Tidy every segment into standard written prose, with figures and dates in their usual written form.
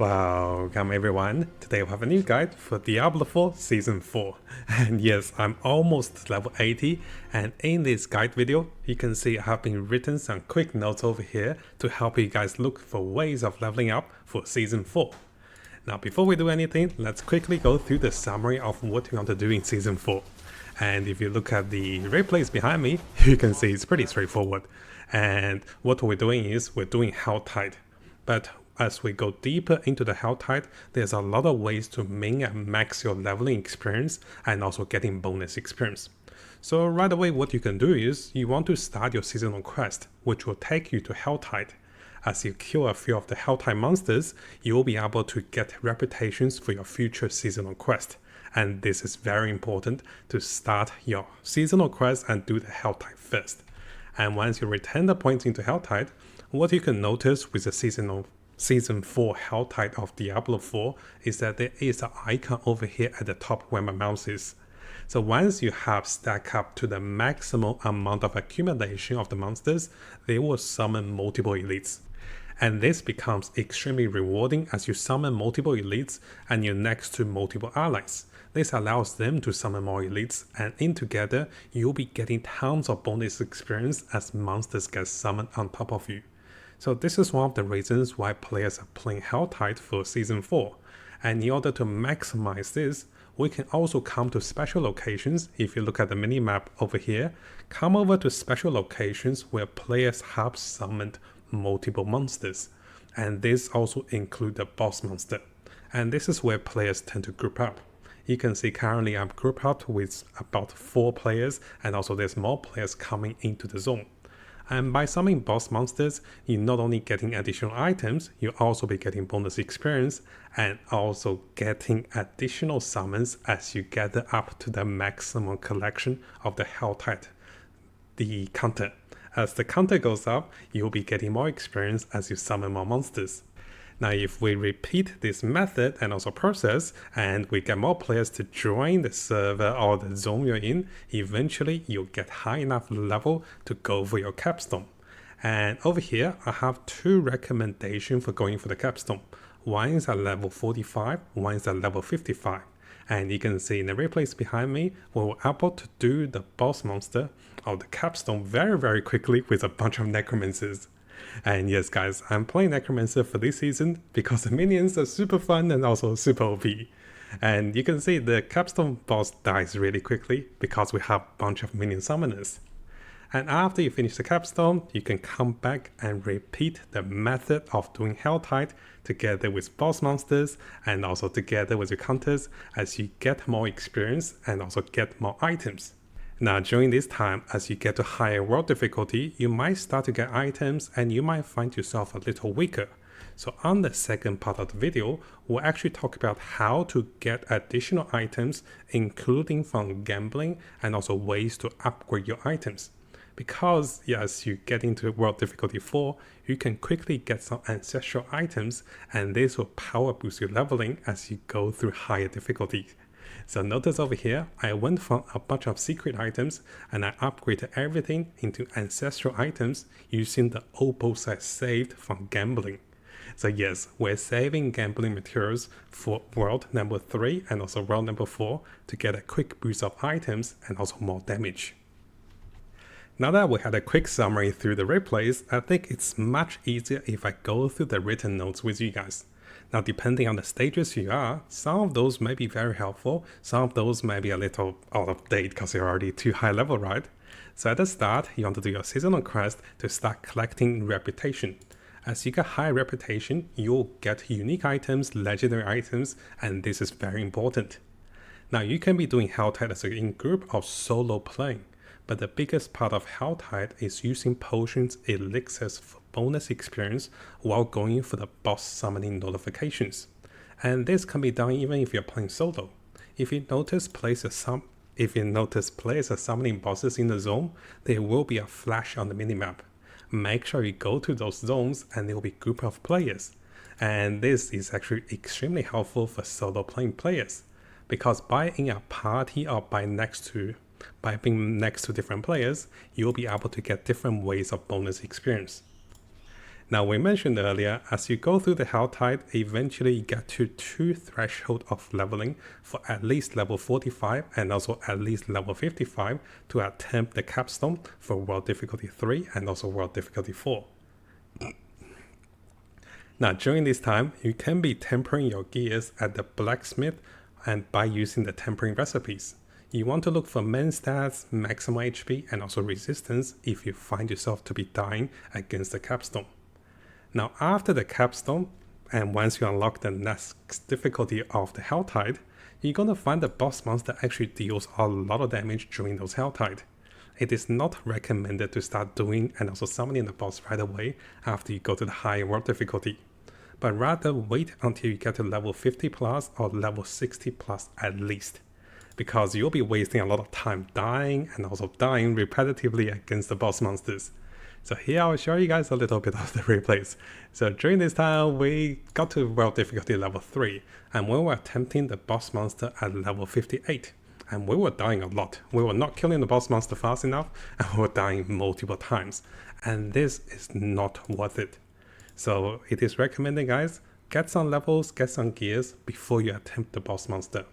Welcome everyone, today we have a new guide for Diablo 4 Season 4. And yes, I'm almost level 80, and in this guide video, you can see I have been written some quick notes over here to help you guys look for ways of leveling up for Season 4. Now before we do anything, let's quickly go through the summary of what we want to do in Season 4. And if you look at the replays behind me, you can see it's pretty straightforward. And what we're doing is we're doing Helltide. But as we go deeper into the Helltide, there's a lot of ways to min and max your leveling experience and also getting bonus experience. So right away what you can do is you want to start your seasonal quest, which will take you to Helltide. As you kill a few of the Helltide monsters, you will be able to get reputations for your future seasonal quest. And this is very important to start your seasonal quest and do the Helltide first. And once you return the points into Helltide, what you can notice with the Season 4 Helltide of Diablo 4 is that there is an icon over here at the top where my mouse is. So once you have stacked up to the maximum amount of accumulation of the monsters, they will summon multiple elites. And this becomes extremely rewarding as you summon multiple elites and you're next to multiple allies. This allows them to summon more elites, and in together, you'll be getting tons of bonus experience as monsters get summoned on top of you. So this is one of the reasons why players are playing Helltide for Season 4. And in order to maximize this, we can also come to special locations. If you look at the minimap over here, come over to special locations where players have summoned multiple monsters. And this also includes the boss monster. And this is where players tend to group up. You can see currently I'm grouped up with about 4 players, and also there's more players coming into the zone. And by summoning boss monsters, you're not only getting additional items, you'll also be getting bonus experience and also getting additional summons as you gather up to the maximum collection of the Helltide, the counter. As the counter goes up, you'll be getting more experience as you summon more monsters. Now if we repeat this method and also process, and we get more players to join the server or the zone you're in, eventually you'll get high enough level to go for your capstone. And over here, I have 2 recommendations for going for the capstone. One is at level 45, one is at level 55. And you can see in the replays behind me, we were able to do the boss monster or the capstone very quickly with a bunch of necromancers. And yes guys, I'm playing Necromancer for this season because the minions are super fun and also super OP. And you can see the capstone boss dies really quickly because we have a bunch of minion summoners. And after you finish the capstone, you can come back and repeat the method of doing Helltide together with boss monsters and also together with your counters as you get more experience and also get more items. Now during this time, as you get to higher world difficulty, you might start to get items and you might find yourself a little weaker. So on the second part of the video, we'll actually talk about how to get additional items, including from gambling and also ways to upgrade your items. Because as you get into world difficulty 4, you can quickly get some ancestral items, and this will power boost your leveling as you go through higher difficulty. So notice over here, I went from a bunch of secret items and I upgraded everything into ancestral items using the opals I saved from gambling. So yes, we're saving gambling materials for world number 3 and also world number 4 to get a quick boost of items and also more damage. Now that we had a quick summary through the replays, I think it's much easier if I go through the written notes with you guys. Now depending on the stages you are, some of those may be very helpful, some of those may be a little out of date because you're already too high level, right? So at the start, you want to do your seasonal quest to start collecting reputation. As you get high reputation, you'll get unique items, legendary items, and this is very important. Now you can be doing Helltide as an in-group or solo playing, but the biggest part of Helltide is using potions, elixirs for bonus experience while going for the boss summoning notifications. And this can be done even if you're playing solo. If you notice players are summoning bosses in the zone, there will be a flash on the minimap. Make sure you go to those zones and there will be a group of players. And this is actually extremely helpful for solo playing players, because by in a party or by being next to different players, you'll be able to get different ways of bonus experience. Now, we mentioned earlier, as you go through the Hell Tide, eventually you get to 2 thresholds of leveling for at least level 45 and also at least level 55 to attempt the capstone for World Difficulty 3 and also World Difficulty 4. Now, during this time, you can be tempering your gears at the blacksmith and by using the tempering recipes. You want to look for main stats, maximum HP and also resistance if you find yourself to be dying against the capstone. Now, after the capstone, and once you unlock the next difficulty of the Hell Tide, you're gonna find the boss monster actually deals a lot of damage during those Hell Tide. It is not recommended to start doing and also summoning the boss right away after you go to the higher world difficulty, but rather wait until you get to level 50 plus or level 60 plus at least, because you'll be wasting a lot of time dying and also dying repetitively against the boss monsters. So here I'll show you guys a little bit of the replays. So during this time, we got to world difficulty level 3, and we were attempting the boss monster at level 58. And we were dying a lot. We were not killing the boss monster fast enough, and we were dying multiple times. And this is not worth it. So it is recommended, guys, get some levels, get some gears before you attempt the boss monster.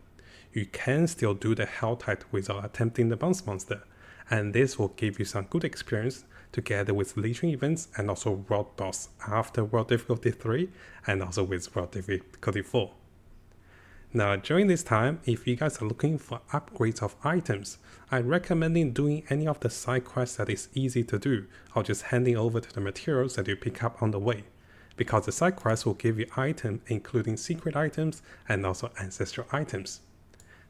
You can still do the Hell Tide without attempting the boss monster, and this will give you some good experience together with Legion events and also World Boss after World Difficulty 3 and also with World Difficulty 4. Now, during this time, if you guys are looking for upgrades of items, I recommend doing any of the side quests that is easy to do, or just handing over to the materials that you pick up on the way, because the side quests will give you items including secret items and also ancestral items.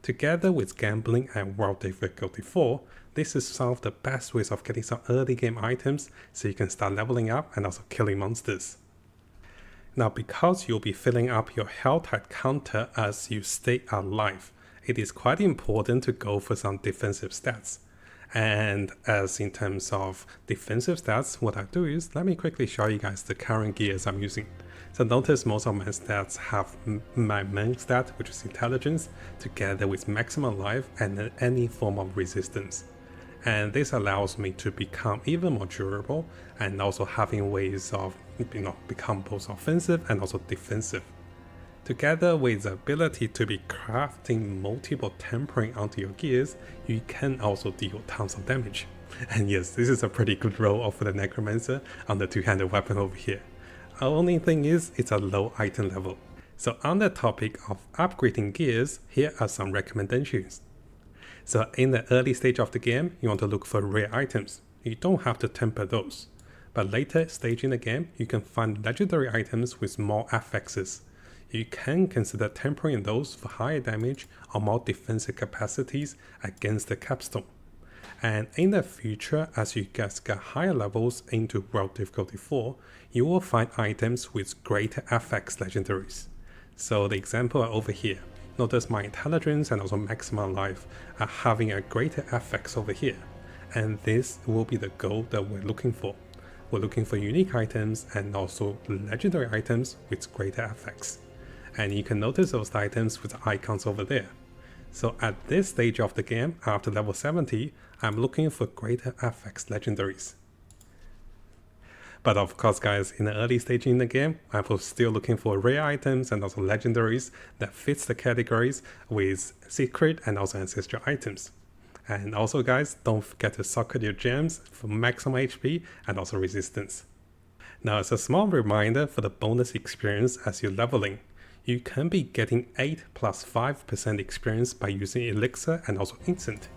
Together with gambling and World Difficulty 4, this is some of the best ways of getting some early game items so you can start leveling up and also killing monsters. Now, because you'll be filling up your Hell Tide counter as you stay alive, it is quite important to go for some defensive stats. And as in terms of defensive stats, what I do is, let me quickly show you guys the current gears I'm using. So notice most of my stats have my main stat, which is intelligence, together with maximum life and any form of resistance. And this allows me to become even more durable and also having ways of become both offensive and also defensive. Together with the ability to be crafting multiple tempering onto your gears, you can also deal tons of damage. And yes, this is a pretty good roll for the Necromancer on the two-handed weapon over here. The only thing is, it's a low item level. So on the topic of upgrading gears, here are some recommendations. So in the early stage of the game, you want to look for rare items. You don't have to temper those. But later stage in the game, you can find legendary items with more affixes. You can consider tempering those for higher damage or more defensive capacities against the capstone. And in the future, as you guys get higher levels into World Difficulty 4, you will find items with greater affix legendaries. So the example are over here. Notice my intelligence and also maximum life are having a greater affix over here. And this will be the goal that we're looking for. We're looking for unique items and also legendary items with greater affix. And you can notice those items with icons over there. So at this stage of the game, after level 70, I'm looking for greater affix legendaries. But of course, guys, in the early stage in the game, I was still looking for rare items and also legendaries that fits the categories with secret and also ancestral items. And also, guys, don't forget to socket your gems for maximum HP and also resistance. Now, as a small reminder for the bonus experience as you're leveling, you can be getting 8 plus 5% experience by using Elixir and also Instant.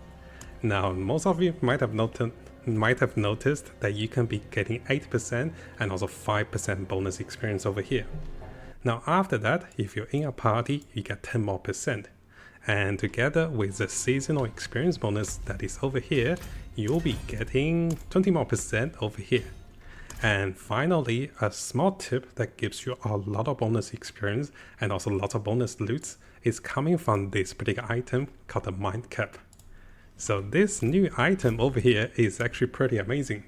Now, most of you might have noticed that you can be getting 8% and also 5% bonus experience over here. Now, after that, if you're in a party, you get 10 more percent. And together with the seasonal experience bonus that is over here, you'll be getting 20 more percent over here. And finally, a small tip that gives you a lot of bonus experience and also lots of bonus loots is coming from this particular item called the Mind Cap. So this new item over here is actually pretty amazing.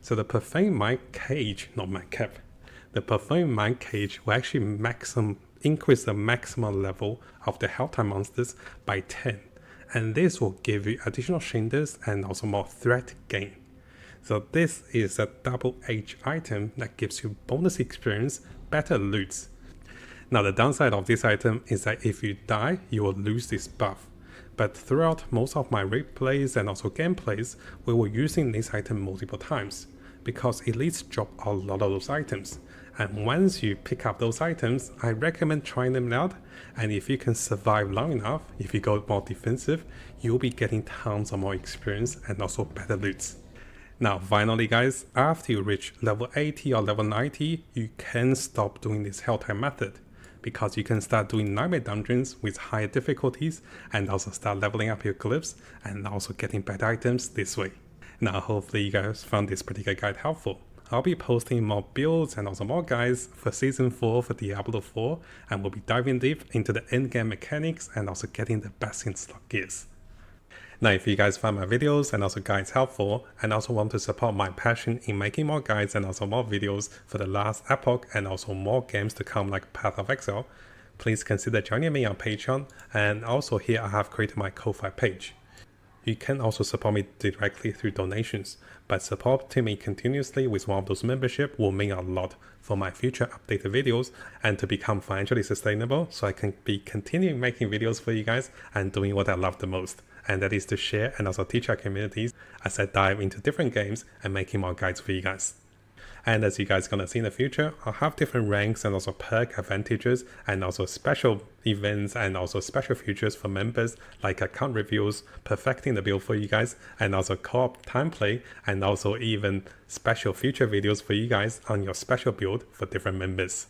So the Perfume Mind Cage, not Mind Cap, the Perfume Mind Cage will actually increase the maximum level of the Hell Tide monsters by 10. And this will give you additional shinders and also more threat gain. So this is a double H item that gives you bonus experience, better loot. Now the downside of this item is that if you die, you will lose this buff. But throughout most of my raid plays and also gameplays, we were using this item multiple times, because elites drop a lot of those items. And once you pick up those items, I recommend trying them out, and if you can survive long enough, if you go more defensive, you'll be getting tons of more experience and also better loot. Now finally guys, after you reach level 80 or level 90, you can stop doing this hell time method, because you can start doing nightmare dungeons with higher difficulties and also start leveling up your glyphs and also getting better items this way. Now hopefully you guys found this particular guide helpful. I'll be posting more builds and also more guides for Season 4 for Diablo 4, and we'll be diving deep into the endgame mechanics and also getting the best in slot gears. Now if you guys find my videos and also guides helpful and also want to support my passion in making more guides and also more videos for the last epoch and also more games to come like Path of Exile, please consider joining me on Patreon, and also here I have created my Ko-Fi page. You can also support me directly through donations, but supporting me continuously with one of those memberships will mean a lot for my future updated videos and to become financially sustainable, so I can be continuing making videos for you guys and doing what I love the most, and that is to share and also teach our communities as I dive into different games and making more guides for you guys. And as you guys gonna see in the future, I'll have different ranks and also perk advantages and also special events and also special features for members, like account reviews, perfecting the build for you guys, and also co-op time play, and also even special future videos for you guys on your special build for different members.